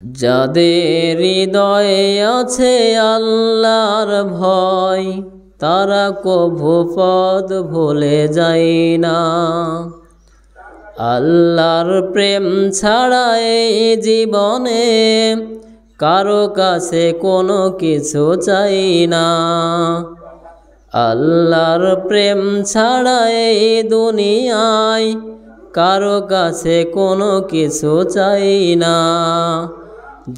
যাদের হৃদয়ে আছে আল্লাহর ভয়, তারা কভু পথ ভুলে যায় না। আল্লাহর প্রেম ছাড়া এই জীবনে কারো কাছে কোনো কিছু চাই না। আল্লাহর প্রেম ছাড়া এই দুনিয়ায় কারো কাছে কোনো কিছু চাই না।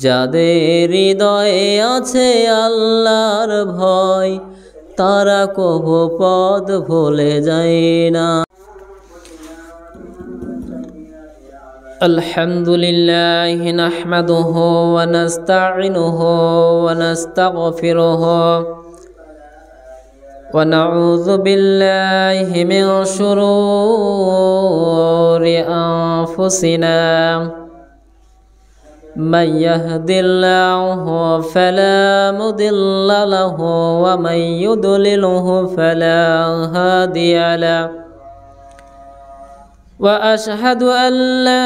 যাদের হৃদয়ে আছে আল্লাহর ভয়, তারা কভু পথ ভুলে যায় না। আলহামদুলিল্লাহ নাহমাদুহু ওয়া নাস্তাঈনুহু ওয়া নাস্তাগফিরুহু ওয়া নাউযু বিল্লাহি মিন শুরুরি আনফুসিনা মান ইয়াহদিল্লাহু ফালা মুদিল্লা লাহু ওয়া মান ইউদ্লিলহু ফালা হাদিয়া লাহু ওয়া আশহাদু আল্লা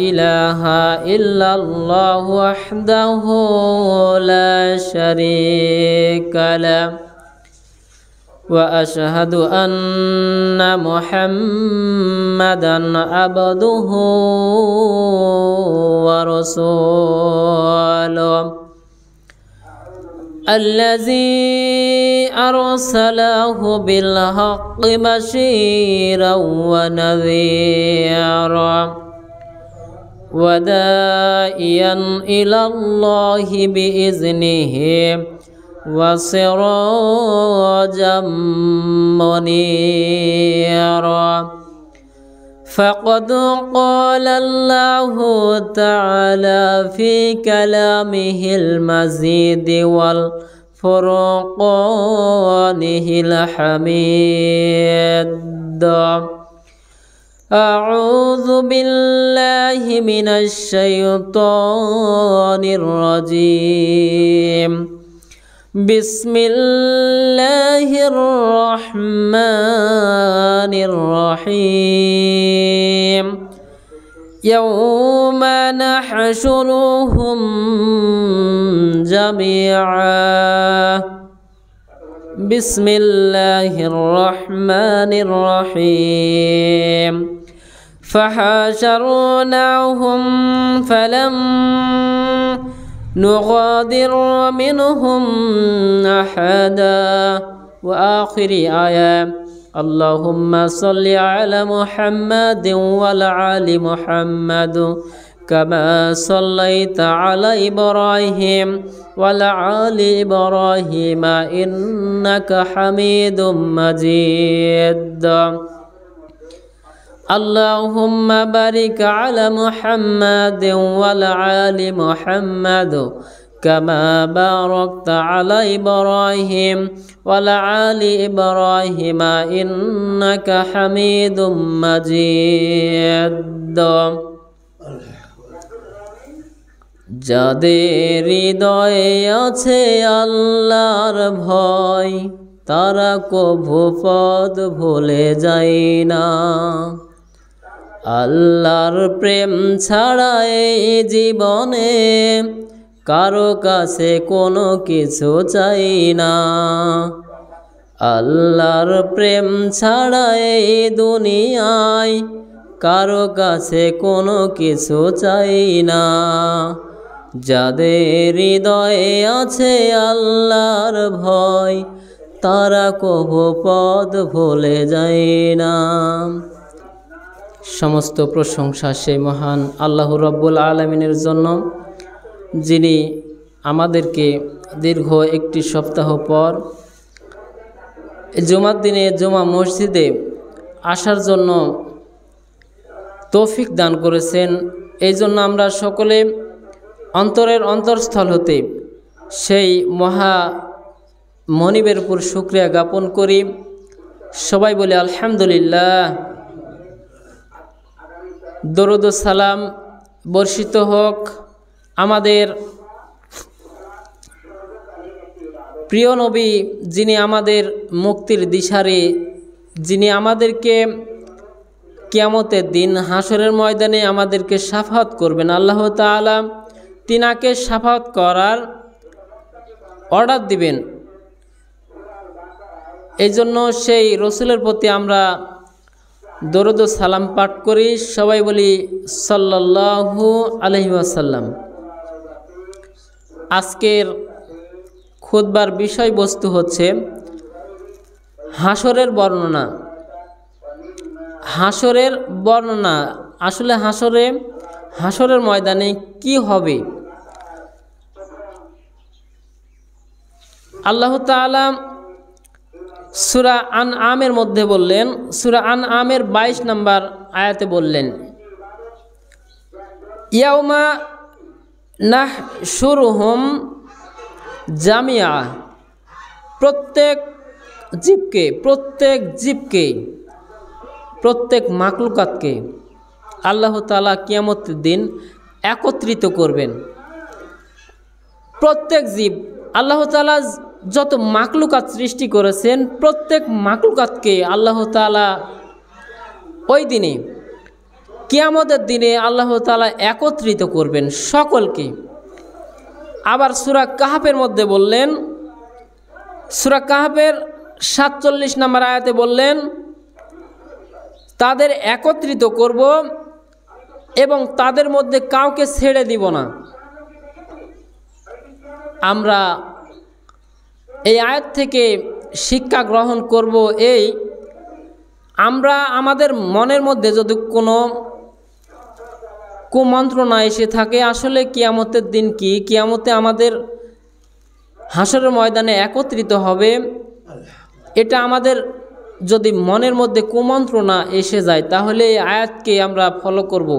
ইলাহা ইল্লাল্লাহু ওয়াহদাহু লা শারীকা লাহু ওয়া আশহাদু আন্না মুহাম্মাদান আবদুহু ওয়া রাসূলুহু الذي أرسله بالحق بشيرا ونذيرا وداعيا إلى الله بإذنه وسراجا منيرا فقد قال الله تعالى في كلامه المجيد والفرقانه الحميد أعوذ بالله من الشيطان الرجيم بسم الله الرحمن الرحيم يوم نحشرهم جميعا بسم الله الرحمن الرحيم فحشرناهم فلم نغادر منهم أحدا وآخر آية اللهم صل على محمد وعلى آل محمد كما صليت على إبراهيم وعلى آل إبراهيم إنك حميد مجيد اللهم بارك على محمد وعلى آل محمد كما باركت على إبراهيم وعلى آل إبراهيم إنك حميد مجيد যাদের হৃদয়ে আছে আল্লাহর ভয়, তারা কভু পথ ভুলে যায় না। আল্লাহর প্রেম ছাড়া এই জীবনে কারো কাছে কোনো কিছু চাই না। আল্লাহর প্রেম ছাড়া এই দুনিয়ায় কারো কাছে কোনো কিছু চাই না। যাদের হৃদয়ে আছে আল্লাহর ভয়, তারা কভু পথ ভুলে যায় না। সমস্ত প্রশংসা সেই মহান আল্লাহ রাব্বুল আলামিনের জন্য, যিনি আমাদেরকে দীর্ঘ একটি সপ্তাহ পর জুমার দিনে জুমা মসজিদে আসার জন্য তৌফিক দান করেছেন। এই জন্য আমরা সকলে অন্তরের অন্তরস্থল হতে সেই মহা মনিবের উপর শুকরিয়া জ্ঞাপন করি। সবাই বলে আলহামদুলিল্লাহ। দরুদ ও সালাম বর্ষিত হোক আমাদের প্রিয় নবী, যিনি আমাদের মুক্তির দিশারি, যিনি আমাদেরকে কিয়ামতের দিন হাসরের ময়দানে আমাদেরকে শাফাত করবেন। আল্লাহ তাআলা তিনাকে শাফাত করার অর্ডার দিবেন। এই জন্য সেই রসুলের প্রতি আমরা দরুদ ও সালাম পাঠ করি, সবাই বলি সাল্লাল্লাহু আলাইহি ওয়াসাল্লাম। আজকের খুতবার বিষয়বস্তু হচ্ছে হাসরের বর্ণনা। হাসরের বর্ণনা, আসলে হাসরের ময়দানে কি হবে। আল্লাহ তাআলা সূরা আনআমের মধ্যে বললেন, সূরা আনআমের 22 নম্বর আয়াতে বললেন, ইয়াউমা নাহশুরুহুম জামিয়া। প্রত্যেক জীবকে প্রত্যেক মাখলুকাতকে আল্লাহ তাআলা কিয়ামতের দিন একত্রিত করবেন। প্রত্যেক জীব, আল্লাহ তাআলা যত মাখলুকাত সৃষ্টি করেছেন প্রত্যেক মাখলুকাতকে আল্লাহ তাআলা ওই দিনে কিয়ামতের দিনে আল্লাহ তাআলা একত্রিত করবেন সকলকে। আবার সূরা কাহফের মধ্যে বললেন, সূরা কাহফের 47 নম্বর আয়াতে বললেন, তাদের একত্রিত করব এবং তাদের মধ্যে কাউকে ছেড়ে দিব না। আমরা এই আয়াত থেকে শিক্ষা গ্রহণ করব এই, আমরা আমাদের মনের মধ্যে যদি কোনো কুমন্ত্রণা এসে থাকে, আসলে কিয়ামতের দিন কি, কিয়ামতে আমাদের হাসরের ময়দানে একত্রিত হবে, এটা আমাদের যদি মনের মধ্যে কুমন্ত্রণা এসে যায় তাহলে এই আয়াতকে আমরা ফলো করব।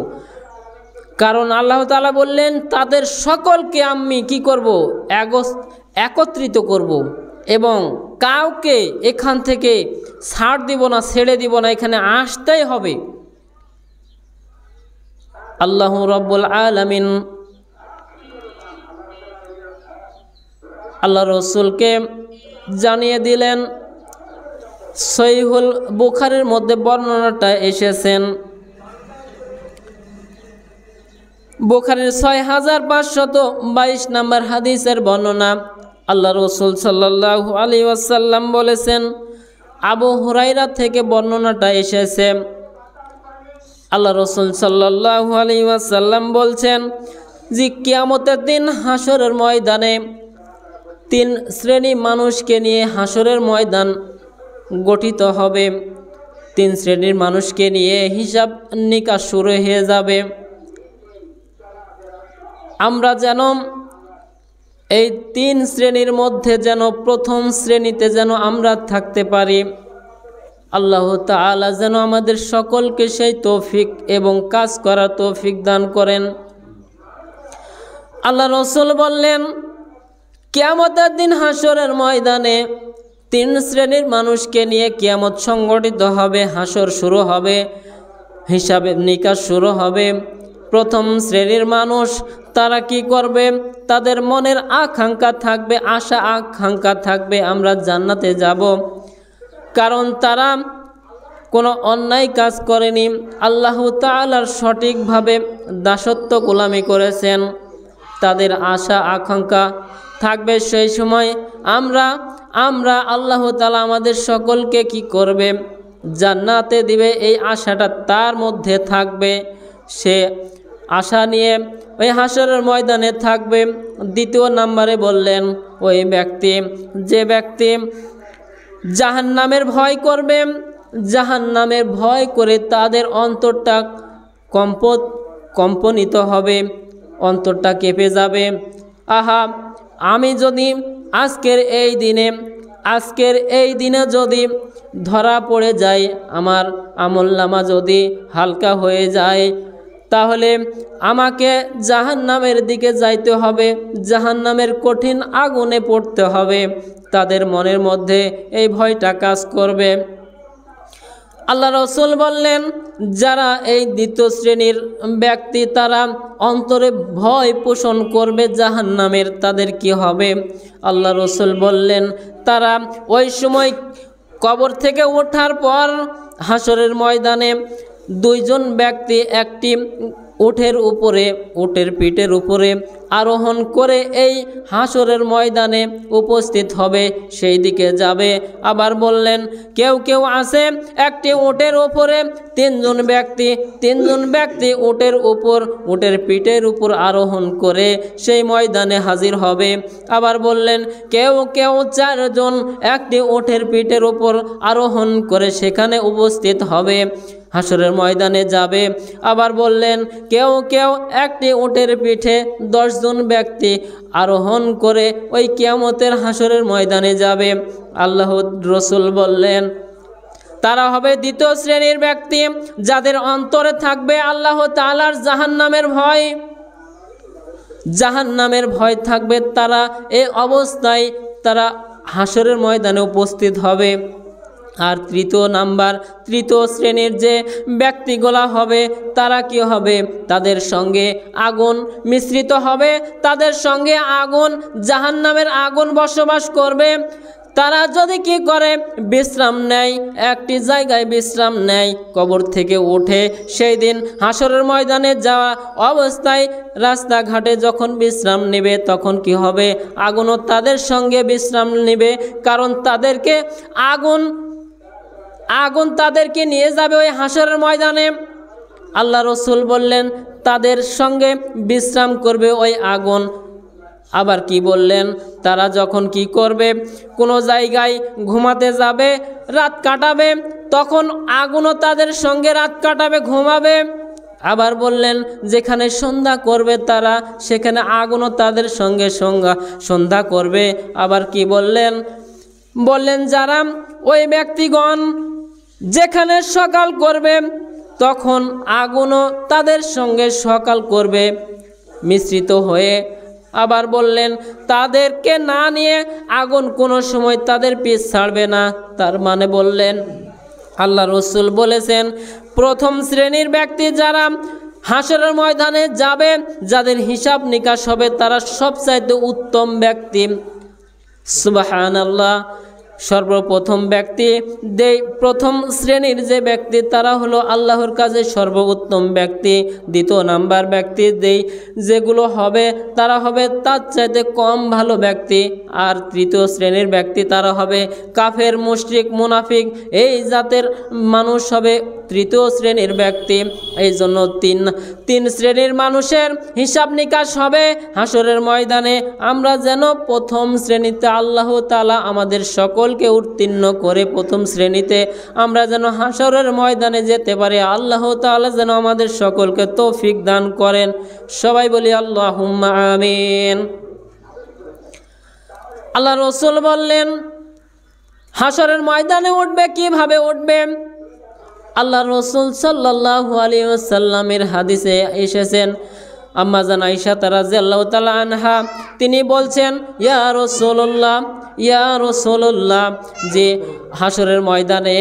কারণ আল্লাহ তাআলা বললেন তাদের সকলকে আমি কি করব, একত্রিত করব এবং কাউকে এখান থেকে ছাড় দিব না, ছেড়ে দিব না, এখানে আসতেই হবে। আল্লাহু রাব্বুল আলামিন আল্লাহ রসুলকে জানিয়ে দিলেন। সহিহুল বুখারীর মধ্যে বর্ণনাটা এসেছেন, বুখারীর 6522 নম্বর হাদিসের বর্ণনা। আল্লাহ রসুল সাল্লাল্লাহু আলাইহি ওয়াসাল্লাম বলেছেন, আবু হুরায়রা থেকে বর্ণনাটা এসেছে। আল্লাহ রসুল সাল্লাল্লাহু আলাইহি ওয়াসাল্লাম বলছেন যে কিয়ামতের দিন হাসরের ময়দানে 3 শ্রেণী মানুষকে নিয়ে হাসরের ময়দান গঠিত হবে। 3 শ্রেণীর মানুষকে নিয়ে হিসাব নিকাশ শুরু হয়ে যাবে। আমরা যেন এই 3 শ্রেণীর মধ্যে যেন প্রথম শ্রেণীতে যেন আমরা থাকতে পারি। আল্লাহ তাআলা যেন আমাদের সকলকে সেই তৌফিক এবং কাজ করার তৌফিক দান করেন। আল্লাহ রসুল বললেন, কিয়ামতের দিন হাসরের ময়দানে 3 শ্রেণীর মানুষকে নিয়ে কিয়ামত সংগঠিত হবে, হাসর শুরু হবে, হিসাব নিকাশ শুরু হবে। প্রথম শ্রেণীর মানুষ তারা কি করবে, তাদের মনের আকাঙ্ক্ষা থাকবে, আশা আকাঙ্ক্ষা থাকবে আমরা জান্নাতে যাব, কারণ তারা কোনো অন্যায় কাজ করেনি, আল্লাহ তাআলার সঠিকভাবে দাসত্ব গোলামি করেছেন। তাদের আশা আকাঙ্ক্ষা থাকবে সেই সময় আমরা আল্লাহ তাআলা আমাদের সকলকে কি করবে, জান্নাতে দিবে, এই আশাটা তার মধ্যে থাকবে। সে আশা নিয়ে ওই হাসরের ময়দানে থাকবে। দ্বিতীয় নম্বরে বললেন, ওই ব্যক্তি, যে ব্যক্তি জাহান্নামের ভয় করবে, জাহান্নামের ভয় করে তাদের অন্তরটা কম্পনিত হবে, অন্তরটা কেঁপে যাবে। আহা, আমি যদি আজকের এই দিনে যদি ধরা পড়ে যায়, আমার আমলনামা যদি হালকা হয়ে যায়, তাহলে আমাকে জাহান্নামের দিকে যাইতে হবে, জাহান্নামের কঠিন আগুনে পড়তে হবে। তাদের মনের মধ্যে এই ভয়টা কাজ করবে। আল্লাহ রসুল বললেন, যারা এই দ্বিতীয় শ্রেণীর ব্যক্তি তারা অন্তরে ভয় পোষণ করবে জাহান্নামের, তাদের কি হবে? আল্লাহ রসুল বললেন, তারা ওই সময় কবর থেকে ওঠার পর হাসরের ময়দানে দুইজন ব্যক্তি একটি উটের উপরে, উটের পিঠের উপরে আরোহণ করে এই হাসরের ময়দানে উপস্থিত হবে, সেই দিকে যাবে। আবার বললেন কেউ কেউ আছে একটি উটের উপরে তিনজন ব্যক্তি উটের উপর, উটের পিঠের উপর আরোহণ করে সেই ময়দানে হাজির হবে। আবার বললেন কেউ কেউ চারজন একটি উটের পিঠের উপর আরোহণ করে সেখানে উপস্থিত হবে, হাসরের ময়দানে যাবে। আবার বললেন কেউ কেউ একটি উটের পিঠে 10 জন ব্যক্তি আরোহণ করে ওই কিয়ামতের হাসরের ময়দানে যাবে। আল্লাহর রাসূল বললেন তারা হবে দ্বিতীয় শ্রেণীর ব্যক্তি, যাদের অন্তরে থাকবে আল্লাহ তাআলার জাহান্নামের ভয় থাকবে। তারা এই অবস্থায় তারা হাসরের ময়দানে উপস্থিত হবে। আর তৃতীয় শ্রেণীর যে ব্যক্তিগুলা হবে তারা কি হবে, তাদের সঙ্গে আগুন মিশ্রিত হবে, তাদের সঙ্গে আগুন, জাহান্নামের আগুন বসবাস করবে। তারা যদি কি করে, বিশ্রাম নেয়, একটি জায়গায় বিশ্রাম নেয়, কবর থেকে উঠে সেই দিন হাসরের ময়দানে যাওয়া অবস্থায় রাস্তাঘাটে যখন বিশ্রাম নেবে তখন কি হবে, আগুনও তাদের সঙ্গে বিশ্রাম নেবে, কারণ তাদেরকে আগুন তাদেরকে নিয়ে যাবে ওই হাসরের ময়দানে। আল্লাহ রাসূল বললেন তাদের সঙ্গে বিশ্রাম করবে ওই আগুন। আবার কি বললেন, তারা যখন কি করবে, কোনো জায়গায় ঘুমাতে যাবে, রাত কাটাবে, তখন আগুনও তাদের সঙ্গে রাত কাটাবে, ঘুমাবে। আবার বললেন যেখানে সন্ধ্যা করবে তারা, সেখানে আগুনও তাদের সঙ্গে সন্ধ্যা করবে। আবার কি বললেন যারা ওই ব্যক্তিগণ যেখানে সকাল করবে তখন আগুনও তাদের সঙ্গে সকাল করবে মিশ্রিত হয়ে। আবার বললেন তাদেরকে না নিয়ে আগুন কোনো সময় তাদের পিছ ছাড়বে না। তার মানে বললেন আল্লাহ রাসূল বলেছেন প্রথম শ্রেণীর ব্যক্তি যারা হাসরের ময়দানে যাবে, যাদের হিসাব নিকাশ হবে, তারা সবচাইতে উত্তম ব্যক্তি। সুবহানাল্লাহ। সর্বপ্রথম ব্যক্তি, প্রথম শ্রেণীর যে ব্যক্তি তারা হলো আল্লাহর কাছে সর্বোত্তম ব্যক্তি। দ্বিতীয় নাম্বার ব্যক্তি যেগুলো হবে তারা হবে তার চাইতে কম ভালো ব্যক্তি। আর তৃতীয় শ্রেণীর ব্যক্তি তারা হবে কাফের, মুশরিক, মুনাফিক, এই জাতের মানুষ হবে তৃতীয় শ্রেণীর ব্যক্তি। এই জন্য তিন শ্রেণীর মানুষের হিসাব নিকাশ হবে হাসরের ময়দানে। আমরা যেন প্রথম শ্রেণীতে, আল্লাহ তাআলা আমাদের সকলকে উত্তীর্ণ করে প্রথম শ্রেণীতে আমরা যেন হাসরের ময়দানে যেতে পারি। আল্লাহ তাআলা যেন আমাদের সকলকে তৌফিক দান করেন। সবাই বলি আল্লাহুম্মা আমিন। আল্লাহ রাসূল বললেন হাসরের ময়দানে উঠবে, কিভাবে উঠবে? আল্লাহ রাসূল সাল্লাল্লাহু আলাইহি ওয়াসাল্লামের হাদিসে এসেছেন, আম্মা জান আয়েশা রাদিয়াল্লাহু তাআলা আনহা তিনি বলছেন ইয়া রাসূলুল্লাহ যে হাসরের ময়দানে,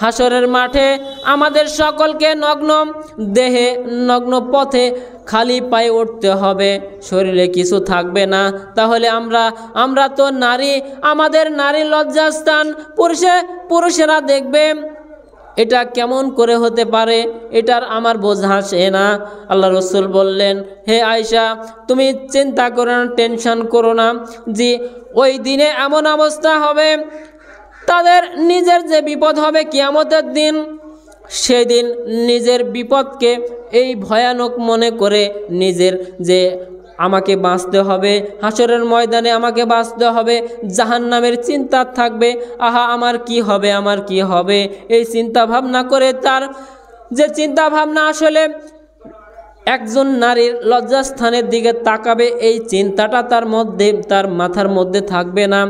হাসরের মাঠে আমাদের সকলকে নগ্ন দেহে, নগ্ন পথে, খালি পায়ে উঠতে হবে, শরীরে কিছু থাকবে না। তাহলে আমরা তো নারী, আমাদের নারী লজ্জাস্থান, পুরুষেরা দেখবে, এটা কেমন করে হতে পারে? এটার আমার বোঝা আসে না। আল্লাহ রাসূল বললেন হে আয়েশা তুমি চিন্তা করো না, টেনশন করো না, যে ওই দিনে এমন অবস্থা হবে তাদের নিজের যে বিপদ হবে কিয়ামতের দিন, সেদিন নিজের বিপদকে এই ভয়ানক মনে করে নিজের যে আমাকে বাঁচতে হবে, হাসরের ময়দানে আমাকে বাঁচতে হবে, জাহান্নামের চিন্তা থাকবে, আহা আমার কি হবে, এই চিন্তা ভাবনা করে তার যে চিন্তা ভাবনা আসলে একজন নারীর লজ্জাস্থানের দিকে তাকাবে, এই চিন্তাটা তার মাথার মধ্যে থাকবে না।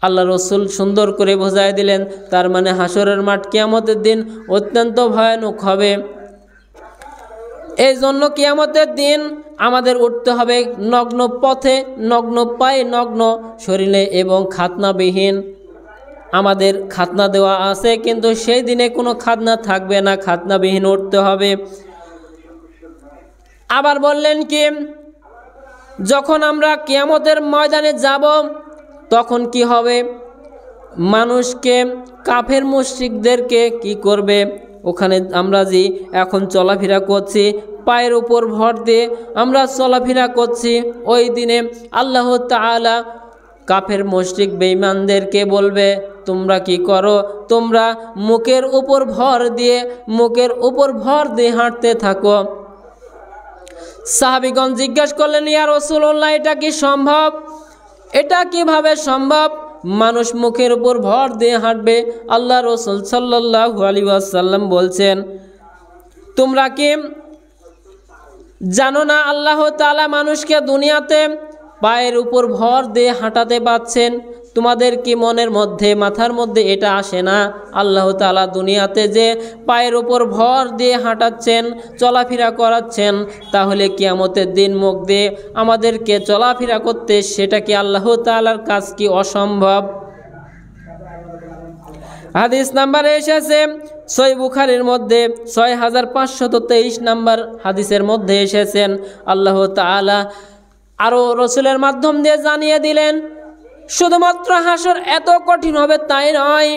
আল্লাহ রাসূল সুন্দর করে বোঝায় দিলেন, তার মানে হাসরের মাঠ কিয়ামতের দিন অত্যন্ত ভয়ানক হবে। এই জন্য কিয়ামতের দিন আমাদের উঠতে হবে নগ্ন পথে, নগ্ন পায়ে, নগ্ন শরীরে এবং খাতনাবিহীন। আমাদের খাতনা দেওয়া আছে কিন্তু সেই দিনে কোনো খাতনা থাকবে না, খাতনাবিহীন উঠতে হবে। আবার বললেন কি, যখন আমরা কিয়ামতের ময়দানে যাব তখন কি হবে? মানুষকে, কাফের মুশরিকদেরকে কি করবে? ওখানে আমরা যে এখন চলাফেরা করছি পায়ের উপর ভর দিয়ে আমরা চলাফেরা করছি, ওই দিনে আল্লাহ তাআলা কাফের মুশরিক বেঈমানদেরকে বলবে, তোমরা কি করো? তোমরা মুখের উপর ভর দিয়ে হাঁটতে থাকো। সাহাবীগণ জিজ্ঞাসা করলেন, ইয়া রাসূলুল্লাহ, এটা কি সম্ভব? এটা কিভাবে সম্ভব? মানুষ মুখের উপর ভর দিয়ে হাঁটবে? আল্লাহ রাসূল সাল্লাল্লাহু আলাইহি ওয়াসাল্লাম বলছেন, তোমরা কি জানো না আল্লাহ তাআলা মানুষকে দুনিয়াতে পায়ের উপর ভর দিয়ে হাঁটাতে পাচ্ছেন? তোমাদের কি মনের মধ্যে মাথার মধ্যে এটা আসে না আল্লাহ তাআলা দুনিয়াতে যে পায়ের উপর ভর দিয়ে হাঁটাচ্ছেন, চলাফেরা করাচ্ছেন, তাহলে কিয়ামতের দিন মুখ দিয়ে আমাদেরকে চলাফেরা করতে সেটা কি আল্লাহ তাআলার কাজ কি অসম্ভব? হাদিস নাম্বারে এসেছে সহিহ বুখারীর মধ্যে 6523 নাম্বার হাদিসের মধ্যে এসেছেন, আল্লাহ তাআলা আরও রসুলের মাধ্যম দিয়ে জানিয়ে দিলেন, শুধুমাত্র হাসর এত কঠিন হবে তাই নয়,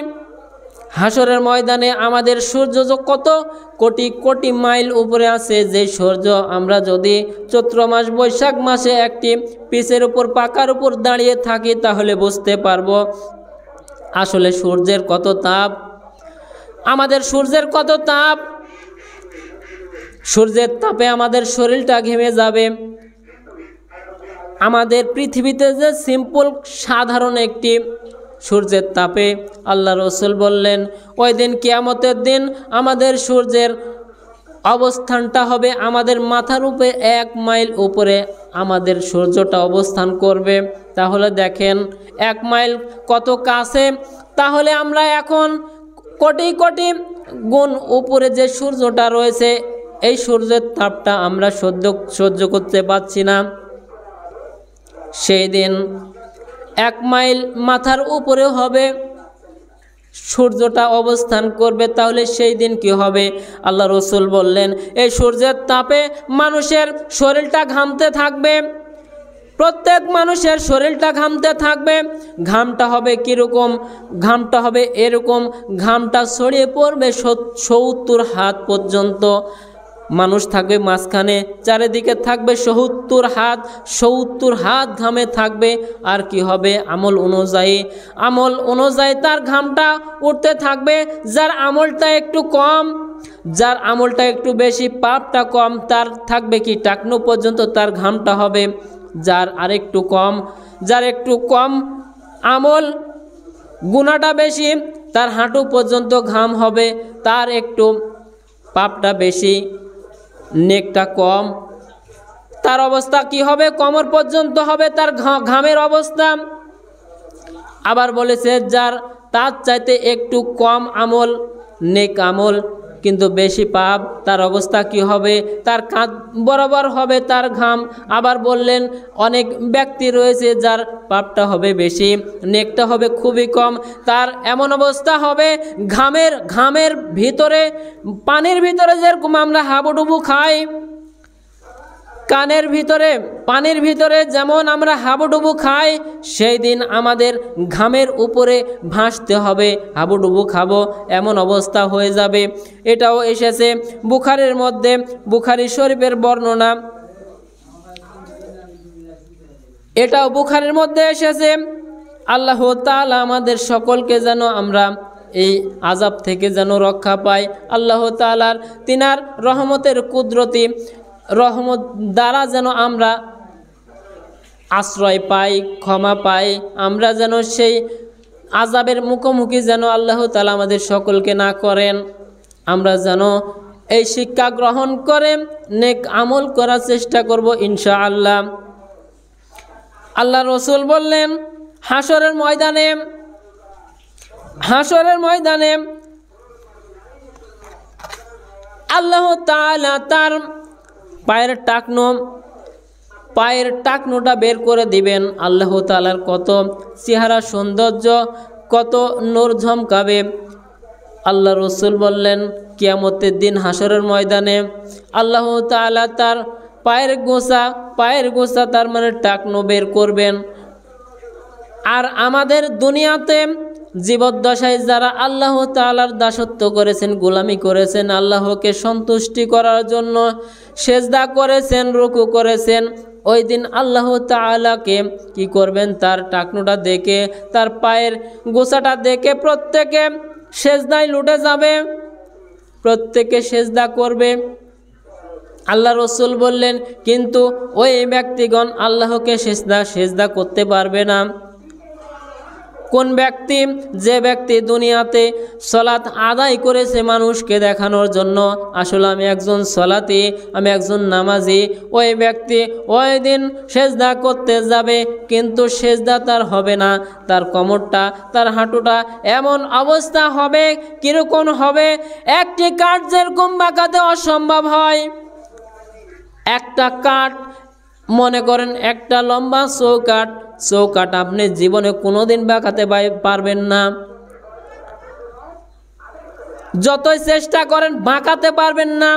হাসরের ময়দানে আমাদের সূর্য কত কোটি কোটি মাইল উপরে আছে, যে সূর্য আমরা যদি চৈত্র মাস বৈশাখ মাসে একটি পিচের উপর পাকার উপর দাঁড়িয়ে থাকি তাহলে বুঝতে পারবো আসলে সূর্যের কত তাপ, আমাদের সূর্যের কত তাপ। সূর্যের তাপে আমাদের শরীরটা ঘেমে যাবে। আমাদের পৃথিবীতে যে সিম্পল সাধারণ একটি সূর্যের তাপে আল্লাহ রসুল বললেন, ওই দিন কিয়ামতের দিন আমাদের সূর্যের অবস্থানটা হবে আমাদের মাথার উপরে 1 মাইল উপরে আমাদের সূর্যটা অবস্থান করবে। তাহলে দেখেন 1 মাইল কত কাছে, তাহলে আমরা এখন কোটি কোটি গুণ উপরে যে সূর্যটা রয়েছে এই সূর্যের তাপটা আমরা সহ্য করতে পারছি না। সেই দিন 1 মাইল মাথার উপরে হবে সূর্যটা অবস্থান করবে, তাহলে সেই দিন কি হবে? আল্লাহ রসুল বললেন, এই সূর্যের তাপে মানুষের শরীরটা ঘামতে থাকবে, প্রত্যেক মানুষের শরীরটা ঘামতে থাকবে। ঘামটা হবে কীরকম? ঘামটা হবে এরকম, ঘামটা ছড়িয়ে পড়বে 70 হাত পর্যন্ত। মানুষ থাকবে মাঝখানে, চারিদিকে থাকবে 70 হাত ঘামে থাকবে। আর কি হবে? আমল অনুযায়ী তার ঘামটা উঠতে থাকবে। যার আমলটা একটু কম, যার আমলটা একটু বেশি, পাপটা কম, তার থাকবে কি টাকনু পর্যন্ত তার ঘামটা হবে। যার একটু কম আমল, গুনাহটা বেশি, তার হাঁটু পর্যন্ত ঘাম হবে। তার একটু পাপটা বেশি, নেকটা কম, তার অবস্থা কি হবে? কোমর পর্যন্ত হবে তার ঘামের অবস্থা। আবার বলেছে যার তার চাইতে একটু কম আমল, নেক আমল, কিন্তু বেশি পাপ, তার অবস্থা কি হবে? তার কাঁধ বরাবর হবে তার ঘাম। আবার বললেন অনেক ব্যক্তি রয়েছে যার পাপটা হবে বেশি, নেকটা হবে খুবই কম। তার এমন অবস্থা হবে ঘামের ভিতরে, পানির ভিতরে যেরকম আমরা হাবুডুবু খাই, পানির ভিতরে যেমন আমরা হাবুডুবু খাই, সেই দিন আমাদের ঘামের উপরে ভাসতে হবে, হাবুডুবু খাবো, এমন অবস্থা হয়ে যাবে। এটাও এসেছে বুখারীর মধ্যে, বুখারী শরীফের বর্ণনা, এটাও বুখারীর মধ্যে এসেছে। আল্লাহ তাআলা আমাদের সকলকে যেন আমরা এই আযাব থেকে যেন রক্ষা পাই, আল্লাহ তাআলার তিনার রহমতের কুদরতি রহমত দ্বারা যেন আমরা আশ্রয় পাই, ক্ষমা পাই, আমরা যেন সেই আযাবের মুখোমুখি যেন আল্লাহ তাআলা আমাদের সকলকে না করেন। আমরা যেন এই শিক্ষা গ্রহণ করে নেক আমল করার চেষ্টা করব ইনশাআল্লাহ। আল্লাহ রসুল বললেন, হাসরের ময়দানে আল্লাহ তাআলা তার পায়ের টাকনোটা বের করে দিবেন। আল্লাহ তাআলার কত চেহারা সৌন্দর্য, কত নূর ঝমকাবে। আল্লাহ রসুল বললেন, কিয়ামতের দিন হাসরের ময়দানে আল্লাহ তাআলা তার পায়ের গোছা তার মানে টাকনো বের করবেন। আর আমাদের জীবদ্দশায় যারা আল্লাহ তাআলার দাসত্ব করেছেন, গোলামি করেছেন, আল্লাহকে সন্তুষ্টি করার জন্য সেজদা করেছেন, রুকু করেছেন, ওই দিন আল্লাহ তাআলাকে কি করবেন, তার টাকনুটা দেখে, তার পায়ের গোছাটা দেখে প্রত্যেকে সেজদায় লুটে যাবে, প্রত্যেকে সেজদা করবে। আল্লাহ রসুল বললেন, কিন্তু ওই ব্যক্তিগণ আল্লাহকে সেজদা করতে পারবে না। কোন ব্যক্তি? যে ব্যক্তি দুনিয়াতে সালাত আদায় করেছে মানুষকে দেখানোর জন্য, আসলে আমি একজন সালাতি, আমি একজন নামাজি, ওই ব্যক্তি ওই দিন সেজদা করতে যাবে, কিন্তু সেজদা তার হবে না। তার কোমরটা, তার হাঁটুটা এমন অবস্থা হবে, কিরকম হবে, একটি কাঠ যেরকম বাঁকাতে অসম্ভব হয়, একটা কাঠ, মনে করেন একটা লম্বা চৌকাঠ আপনি জীবনে কোনোদিন বাঁকাতে পারবেন না, যতই চেষ্টা করেন বাঁকাতে পারবেন না,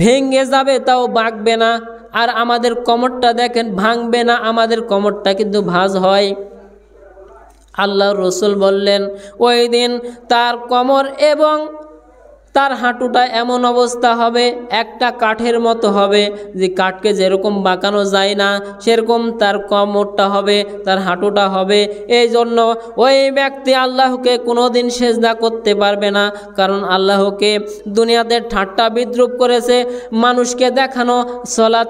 ভেঙে যাবে, তাও বাঁকবে না। আর আমাদের কোমরটা দেখেন, ভাঙবে না, আমাদের কোমরটা কিন্তু ভাঁজ হয়। আল্লাহ রসুল বললেন, ওই দিন তার কোমর এবং তার হাঁটুটা এমন অবস্থা হবে, একটা কাঠের মতো হবে, যে কাঠকে যেরকম বাঁকানো যায় না সেরকম তার কোমরটা হবে, তার হাঁটুটা হবে। এই জন্য ওই ব্যক্তি আল্লাহকে কোনোদিন সেজদা করতে পারবে না, কারণ আল্লাহকে দুনিয়াতে ঠাট্টা বিদ্রুপ করেছে, মানুষকে দেখানো সালাত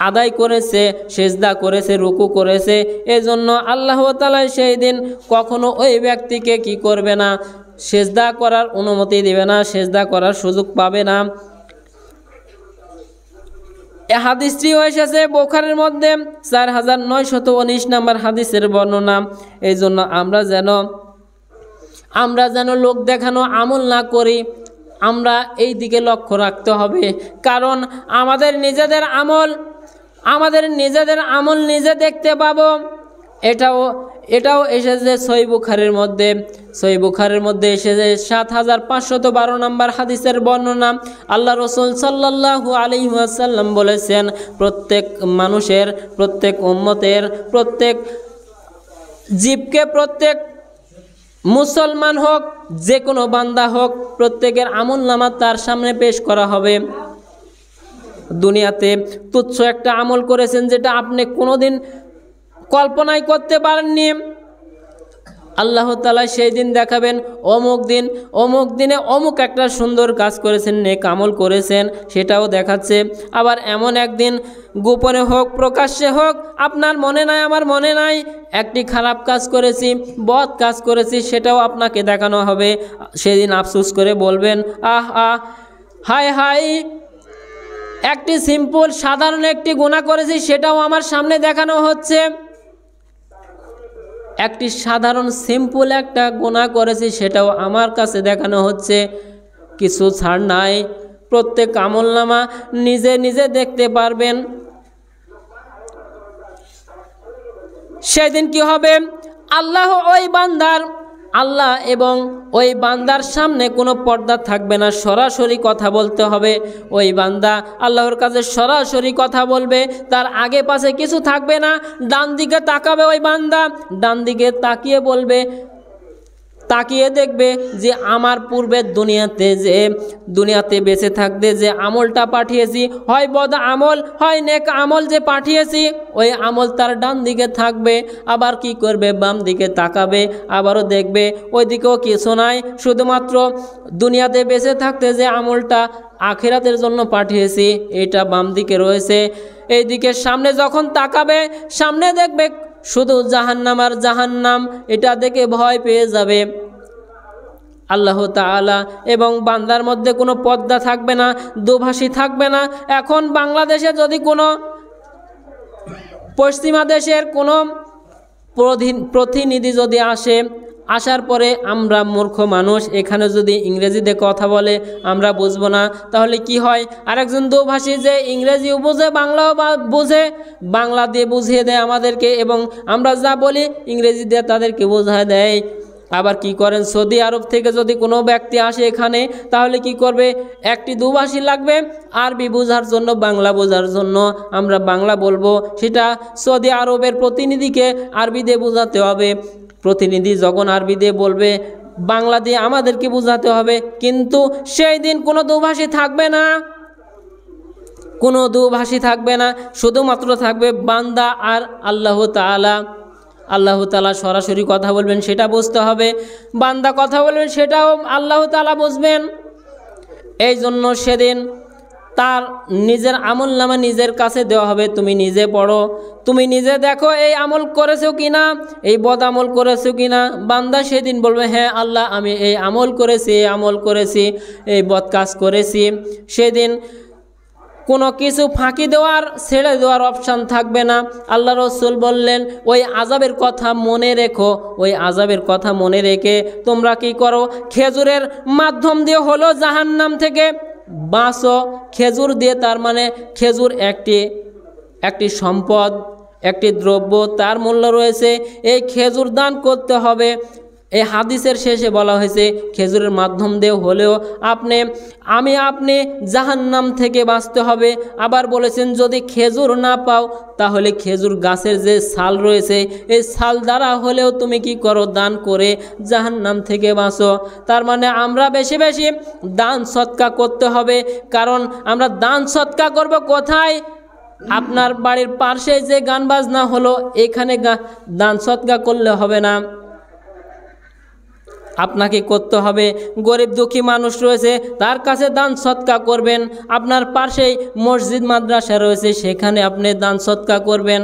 আদায় করেছে, সেজদা করেছে, রুকু করেছে। এজন্য আল্লাহ তাআলা সেই দিন কখনো ওই ব্যক্তিকে কি করবে না, সেজদা করার অনুমতি দেবে না, সেজদা করার সুযোগ পাবে না। এই হাদিসটি এসেছে বুখারীর মধ্যে 4919 নম্বর হাদিসের বর্ণনা। এই জন্য আমরা যেন লোক দেখানো আমল না করি, আমরা এই দিকে লক্ষ্য রাখতে হবে। কারণ আমাদের নিজেদের আমল নিজে দেখতে পাবো। এটাও এসেছে সহিহ বুখারীর মধ্যে এসেছে 7512 নম্বর হাদিসের বর্ণনা। আল্লাহ রসুল সাল্লাল্লাহু আলাইহি ওয়াসাল্লাম বলেছেন, প্রত্যেক মানুষের, প্রত্যেক উম্মতের, প্রত্যেক জীবকে, প্রত্যেক মুসলমান হোক, যে কোনো বান্দা হোক, প্রত্যেকের আমলনামা তার সামনে পেশ করা হবে। দুনিয়াতে তুচ্ছ একটা আমল করেছেন, যেটা আপনি কোনোদিন কল্পনাই করতে পারেননি, আল্লাহ তাআলা সেই দিন দেখাবেন, অমুক দিনে অমুক একটা সুন্দর কাজ করেছেন, নেক আমল করেছেন, সেটাও দেখাচ্ছে। আবার এমন একদিন গোপনে হোক, প্রকাশ্যে হোক, আপনার মনে নাই, আমার মনে নাই, একটি খারাপ কাজ করেছি, বদ কাজ করেছি, সেটাও আপনাকে দেখানো হবে। সেদিন আফসোস করে বলবেন, হায়, একটি সিম্পল সাধারণ একটি গুনাহ করেছি, সেটাও আমার সামনে দেখানো হচ্ছে। একটি সাধারণ সিম্পল একটা গুনাহ করেছি, সেটাও আমার কাছে দেখানো হচ্ছে। কিছু ছাড় নাই, প্রত্যেক আমলনামা নিজে নিজে দেখতে পারবেন। সেদিন কি হবে, আল্লাহ এবং ওই বান্দার সামনে কোনো পর্দা থাকবে না, সরাসরি কথা বলতে হবে। ওই বান্দা আল্লাহর কাছে সরাসরি কথা বলবে, তার আগে পাশে কিছু থাকবে না। ডান দিকে তাকাবে ওই বান্দা, ডান দিকে তাকিয়ে দেখবে যে আমার পূর্বে দুনিয়াতে বেঁচে থাকতে যে আমলটা পাঠিয়েছি, হয় বদ আমল, হয় নেক আমল যে পাঠিয়েছি, ওই আমল তার ডান দিকে থাকবে। আবার কি করবে, বাম দিকে তাকাবে, আবারও দেখবে ওই দিকেও কিছু নাই, শুধুমাত্র দুনিয়াতে বেঁচে থাকতে যে আমলটা আখিরাতের জন্য পাঠিয়েছি, এটা বাম দিকে রয়েছে। এই দিকে সামনে যখন তাকাবে, সামনে দেখবে শুধু জাহান্নাম আর জাহান্নাম, এটা দেখে ভয় পেয়ে যাবে। আল্লাহ তাআলা এবং বান্দার মধ্যে কোনো পর্দা থাকবে না, দুভাষী থাকবে না। এখন বাংলাদেশে যদি কোনো পশ্চিমা দেশের কোনো প্রতিনিধি যদি আসার পরে আমরা মূর্খ মানুষ, এখানে যদি ইংরেজিতে কথা বলে আমরা বুঝবো না, তাহলে কি হয়, আরেকজন দুভাষী যে ইংরেজিও বোঝে, বাংলাও বোঝে, বাংলা দিয়ে বুঝিয়ে দেয় আমাদেরকে, এবং আমরা যা বলি ইংরেজি দিয়ে তাদেরকে বোঝায় দেয়। আবার কি করেন, সৌদি আরব থেকে যদি কোনো ব্যক্তি আসে এখানে, তাহলে কি করবে, একটি দুভাষী লাগবে, আরবি বোঝার জন্য, বাংলা বোঝার জন্য। আমরা বাংলা বলবো, সেটা সৌদি আরবের প্রতিনিধিকে আরবি দিয়ে বোঝাতে হবে। প্রতিনিধি যখন আরবি দিয়ে বলবে, বাংলা দিয়ে আমাদেরকে বোঝাতে হবে। কিন্তু সেই দিন কোনো দুভাষী থাকবে না, কোনো দুভাষী থাকবে না, শুধুমাত্র থাকবে বান্দা আর আল্লাহ তাআলা। আল্লাহ তাআলা সরাসরি কথা বলবেন, সেটা বুঝতে হবে। বান্দা কথা বলবেন, সেটাও আল্লাহ তাআলা বুঝবেন। এই জন্য সেদিন তার নিজের আমলনামা নিজের কাছে দেওয়া হবে। তুমি নিজে পড়ো, তুমি নিজে দেখো এই আমল করেছো কিনা, এই বদ আমল করেছো কিনা। বান্দা সেদিন বলবে, হ্যাঁ আল্লাহ, আমি এই আমল করেছি, এই আমল করেছি, এই বদ কাজ করেছি। সেদিন কোনো কিছু ফাঁকি দেওয়ার, ছেড়ে দেওয়ার অপশান থাকবে না। আল্লাহ রসুল বললেন, ওই আযাবের কথা মনে রেখো, ওই আযাবের কথা মনে রেখে তোমরা কি করো, খেজুরের মাধ্যম দিয়ে হলো জাহান্নাম থেকে বাঁচো। খেজুর দিয়ে, তার মানে খেজুর একটি সম্পদ, একটি দ্রব্য, তার মূল্য রয়েছে। এই খেজুর দান করতে হবে। এই হাদিসের শেষে বলা হয়েছে, খেজুরের মাধ্যম দিয়ে হলেও আপনি জাহান্নাম থেকে বাঁচতে হবে। আবার বলেছেন, যদি খেজুর না পাও, তাহলে খেজুর গাছের যে ছাল রয়েছে, এই ছাল দ্বারা হলেও তুমি কি করো, দান করে জাহান্নাম থেকে বাঁচো। তার মানে আমরা বেশি বেশি দান সৎকা করতে হবে। কারণ আমরা দান সৎকা করব কোথায়? আপনার বাড়ির পাশে যে গান বাজনা হলো, এখানে দান সৎকা করলে হবে না, আপনাকে করতে হবে। গরিব দুঃখী মানুষ রয়েছে, তার কাছে দান সৎকা করবেন। আপনার পাশেই মসজিদ মাদ্রাসা রয়েছে, সেখানে আপনি দান সৎকা করবেন।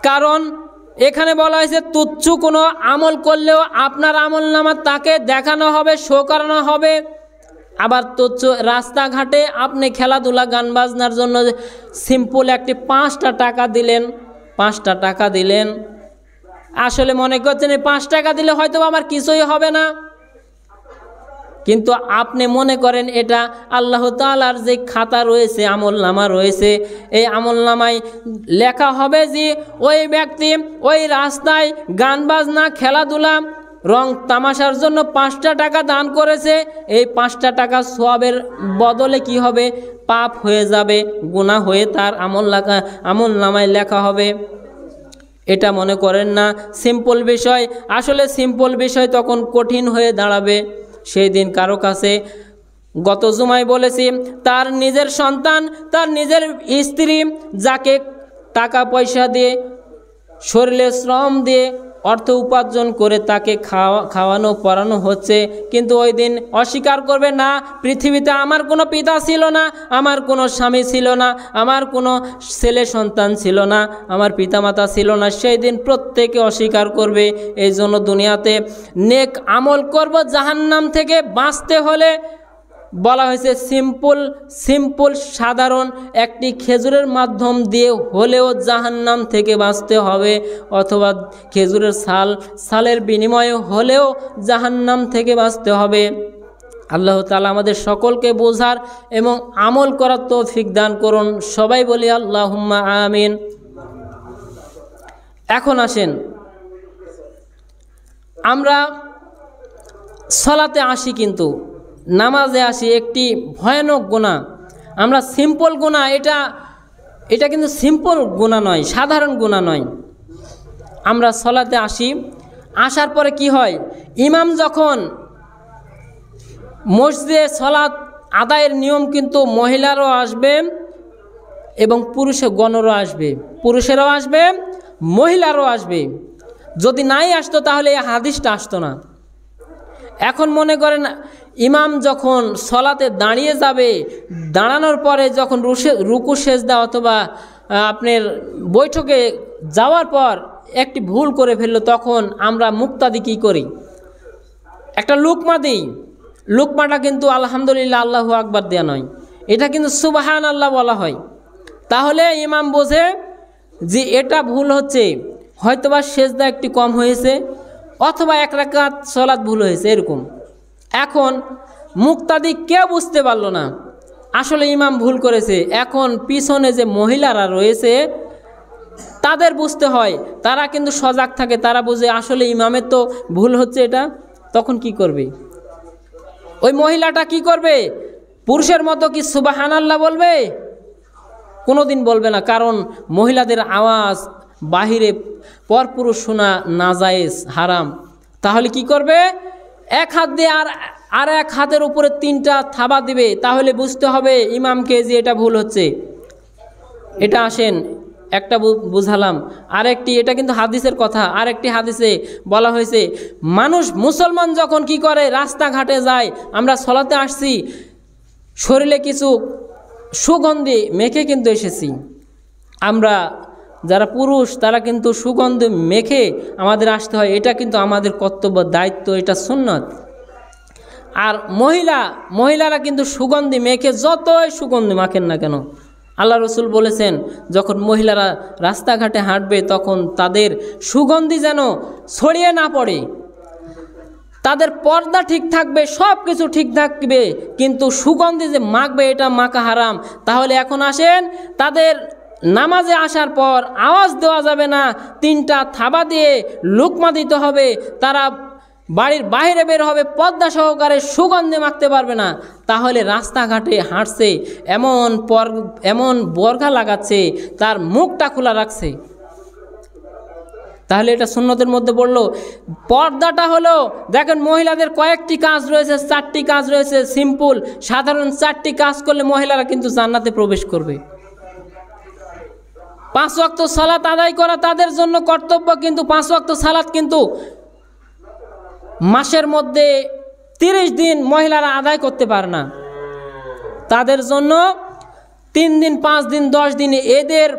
কারণ এখানে বলা হয়েছে, তুচ্ছ কোনো আমল করলেও আপনার আমলনামা তাকে দেখানো হবে, শো করানো হবে। আবার তুচ্ছ রাস্তাঘাটে আপনি খেলাধুলা, গান বাজনার জন্য সিম্পল একটি 5টা টাকা দিলেন, 5টা টাকা দিলেন, আসলে মনে করছেন এই 5 টাকা দিলে হয়তো আমার কিছুই হবে না, কিন্তু আপনি মনে করেন এটা আল্লাহ তাআলার যে খাতা রয়েছে, আমলনামা রয়েছে, এই আমলনামায় লেখা হবে যে ওই ব্যক্তি ওই রাস্তায় গান বাজনা, খেলাধুলা, রং তামাশার জন্য 5টা টাকা দান করেছে। এই 5টা টাকা সওয়াবের বদলে কি হবে, পাপ হয়ে যাবে, গুনাহ হয়ে তার আমলনামায় লেখা হবে। এটা মনে করেন না সিম্পল বিষয়। আসলে সিম্পল বিষয় তখন কঠিন হয়ে দাঁড়াবে সেই দিন কারো কাছে। গত জুমায় বলেছি, তার নিজের সন্তান, তার নিজের স্ত্রী, যাকে টাকা পয়সা দিয়ে, শরীরে শ্রম দিয়ে, অর্থ উপার্জন করে তাকে খাওয়ানো পড়ানো হচ্ছে, কিন্তু ওই দিন অস্বীকার করবে, না, পৃথিবীতে আমার কোনো পিতা ছিল না, আমার কোনো স্বামী ছিল না, আমার কোনো ছেলে সন্তান ছিল না, আমার পিতামাতা ছিল না। সেই দিন প্রত্যেকে অস্বীকার করবে। এই জন্য দুনিয়াতে নেক আমল করব, জাহান্নাম থেকে বাঁচতে হলে বলা হয়েছে সিম্পল সাধারণ একটি খেজুরের মাধ্যম দিয়ে হলেও জাহান্নাম থেকে বাঁচতে হবে, অথবা খেজুরের ছালের বিনিময়ে হলেও জাহান্নাম থেকে বাঁচতে হবে। আল্লাহ তাআলা আমাদের সকলকে বোঝার এবং আমল করার তৌফিক দান করুন। সবাই বলি আল্লাহুম্মা আমিন। এখন আসেন, আমরা সালাতে আসি, কিন্তু নামাজে আসি, একটি ভয়ানক গুনাহ। আমরা সিম্পল গুনাহ, এটা কিন্তু সিম্পল গুনাহ নয়, সাধারণ গুনাহ নয়। আমরা সালাতে আসি, আসার পরে কি হয়, ইমাম যখন মসজিদে সালাত আদায়ের নিয়ম কিন্তু মহিলারাও আসবে এবং পুরুষগণও আসবে, পুরুষেরাও আসবে, মহিলারাও আসবে। যদি নাই আসতো তাহলে এই হাদিসটা আসতো না। এখন মনে করেন ইমাম যখন সলাতে দাঁড়িয়ে যাবে, দাঁড়ানোর পরে যখন রুকু সেজদা অথবা আপনার বৈঠকে যাওয়ার পর একটি ভুল করে ফেললো, তখন আমরা মুক্তাদি কী করি, একটা লুকমা দিই। লুকমাটা কিন্তু আলহামদুলিল্লাহ আল্লাহু আকবার দেয়া নয়, এটা কিন্তু সুবহান আল্লাহ বলা হয়। তাহলে ইমাম বোঝে যে এটা ভুল হচ্ছে, হয়তোবা সেজদা একটি কম হয়েছে, অথবা 1 রাকাত সালাত ভুল হয়েছে, এরকম। এখন মুক্তাদি কেউ বুঝতে পারলো না আসলে ইমাম ভুল করেছে। এখন পিছনে যে মহিলারা রয়েছে তাদের বুঝতে হয়, তারা কিন্তু সজাগ থাকে, তারা বুঝে আসলে ইমামের তো ভুল হচ্ছে এটা। তখন কি করবে ওই মহিলাটা? কি করবে? পুরুষের মতো কি সুবহানাল্লাহ বলবে? কোনোদিন বলবে না, কারণ মহিলাদের আওয়াজ বাহিরে পরপুরুষ শোনা নাজায়েজ, হারাম। তাহলে কি করবে? এক হাত দিয়ে আর এক হাতের উপরে 3টা থাবা দিবে, তাহলে বুঝতে হবে ইমামকে যে এটা ভুল হচ্ছে। এটা আসেন একটা বুঝালাম। আরেকটি, এটা কিন্তু হাদিসের কথা, আরেকটি হাদিসে বলা হয়েছে মানুষ মুসলমান যখন কি করে, রাস্তাঘাটে যায়, আমরা সলাতে আসছি, শরীরে কিছু সুগন্ধি মেখে কিন্তু এসেছি। আমরা যারা পুরুষ তারা কিন্তু সুগন্ধি মেখে আমাদের আসতে হয়, এটা কিন্তু আমাদের কর্তব্য, দায়িত্ব, এটা সুন্নত। আর মহিলারা কিন্তু সুগন্ধি মেখে, যতই সুগন্ধি মাখেন না কেন, আল্লাহ রসুল বলেছেন যখন মহিলারা রাস্তাঘাটে হাঁটবে তখন তাদের সুগন্ধি যেন ছড়িয়ে না পড়ে, তাদের পর্দা ঠিক থাকবে, সব কিছু ঠিক থাকবে, কিন্তু সুগন্ধি যে মাখবে এটা মাখা হারাম। তাহলে এখন আসেন, তাদের নামাজে আসার পর আওয়াজ দেওয়া যাবে না, 3টা থাবা দিয়ে লুকমা দিতে হবে, তারা বাড়ির বাইরে বের হবে, পর্দা সহকারে সুগন্ধি মাখতে পারবে না। তাহলে রাস্তাঘাটে হাঁটছে, এমন বর্গা লাগাচ্ছে, তার মুখটা খোলা রাখছে, তাহলে এটা সুন্নতের মধ্যে পড়লো। পর্দাটা হলো, দেখেন মহিলাদের কয়েকটি কাজ রয়েছে, 4টি কাজ রয়েছে, সিম্পল সাধারণ 4টি কাজ করলে মহিলারা কিন্তু জান্নাতে প্রবেশ করবে। 5 ওয়াক্ত সালাত আদায় করা তাদের জন্য কর্তব্য, কিন্তু 5 ওয়াক্ত সালাত কিন্তু মাসের মধ্যে 30 দিন মহিলারা আদায় করতে পারে না। তাদের জন্য 3 দিন, 5 দিন, 10 দিন এদের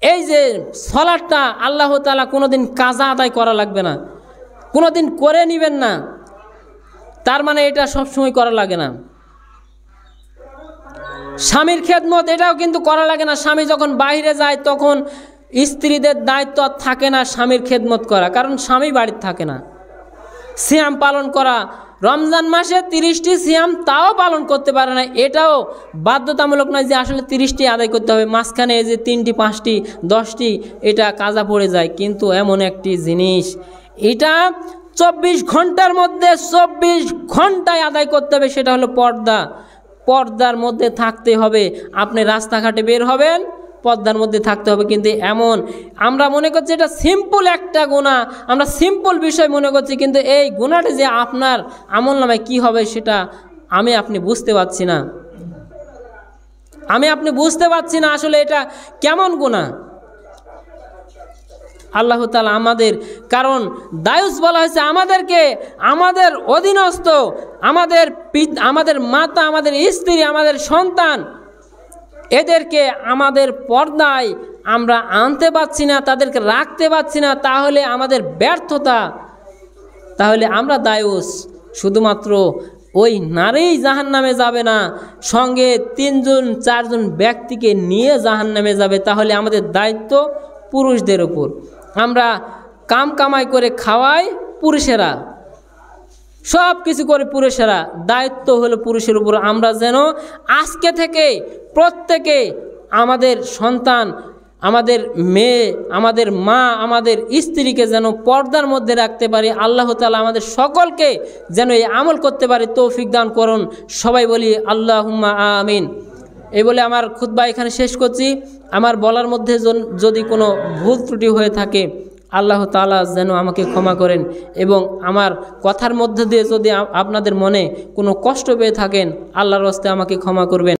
এই যে সালাতটা আল্লাহ তাআলা কোনোদিন কাজা আদায় করা লাগবে না, কোনোদিন করে নেবেন না, তার মানে এটা সবসময় করা লাগে না। স্বামীর খেদমত এটাও কিন্তু করা লাগে না। স্বামী যখন বাইরে যায় তখন স্ত্রীদের দায়িত্ব থাকে না স্বামীর খেদমত করা, কারণ স্বামী বাড়িতে থাকে না। সিয়াম পালন করা, রমজান মাসে 30টি সিয়াম তাও পালন করতে পারে না, এটাও বাধ্যতামূলক নয় যে আসলে 30টি আদায় করতে হবে, মাঝখানে যে 3টি, 5টি, 10টি এটা কাজা পড়ে যায়। কিন্তু এমন একটি জিনিস, এটা 24 ঘন্টার মধ্যে 24 ঘন্টায় আদায় করতে হবে, সেটা হলো পর্দার মধ্যে থাকতে হবে। আপনি রাস্তাঘাটে বের হবেন, পর্দার মধ্যে থাকতে হবে। কিন্তু এমন আমরা মনে করছি এটা সিম্পল একটা গুনাহ, আমরা সিম্পল বিষয় মনে করছি, কিন্তু এই গুনাহটা যে আপনার আমল নামায় কী হবে সেটা আপনি বুঝতে পারছি না, আপনি বুঝতে পারছি না আসলে এটা কেমন গুনাহ। আল্লাহ তাআলা আমাদের, কারণ দায়ুস বলা হয়েছে আমাদেরকে, আমাদের অধীনস্থ, আমাদের মাতা, আমাদের স্ত্রী, আমাদের সন্তান, এদেরকে আমাদের পর্দায় আমরা আনতে পারছি না, তাদেরকে রাখতে পারছি না, তাহলে আমাদের ব্যর্থতা, তাহলে আমরা দায়ুস। শুধুমাত্র ওই নারীই জাহান্নামে যাবে না, সঙ্গে 3জন 4জন ব্যক্তিকে নিয়ে জাহান্নামে যাবে। তাহলে আমাদের দায়িত্ব পুরুষদের উপর, আমরা কামাই করে খাওয়াই পুরুষেরা, সব কিছু করে পুরুষেরা, দায়িত্ব হলো পুরুষের উপর। আমরা যেন আজকে থেকে প্রত্যেকে আমাদের সন্তান, আমাদের মেয়ে, আমাদের মা, আমাদের স্ত্রীকে যেন পর্দার মধ্যে রাখতে পারি। আল্লাহ তাআলা আমাদের সকলকে যেন এই আমল করতে পারি, তৌফিক দান করুন। সবাই বলি আল্লাহুম্মা আমিন। এই বলে আমার খুতবা এখানে শেষ করছি। আমার বলার মধ্যে যদি কোনো ভুল ত্রুটি হয়ে থাকে আল্লাহ তাআলা যেন আমাকে ক্ষমা করেন, এবং আমার কথার মধ্যে দিয়ে যদি আপনাদের মনে কোনো কষ্ট পেয়ে থাকেন আল্লাহর হস্তে আমাকে ক্ষমা করবেন।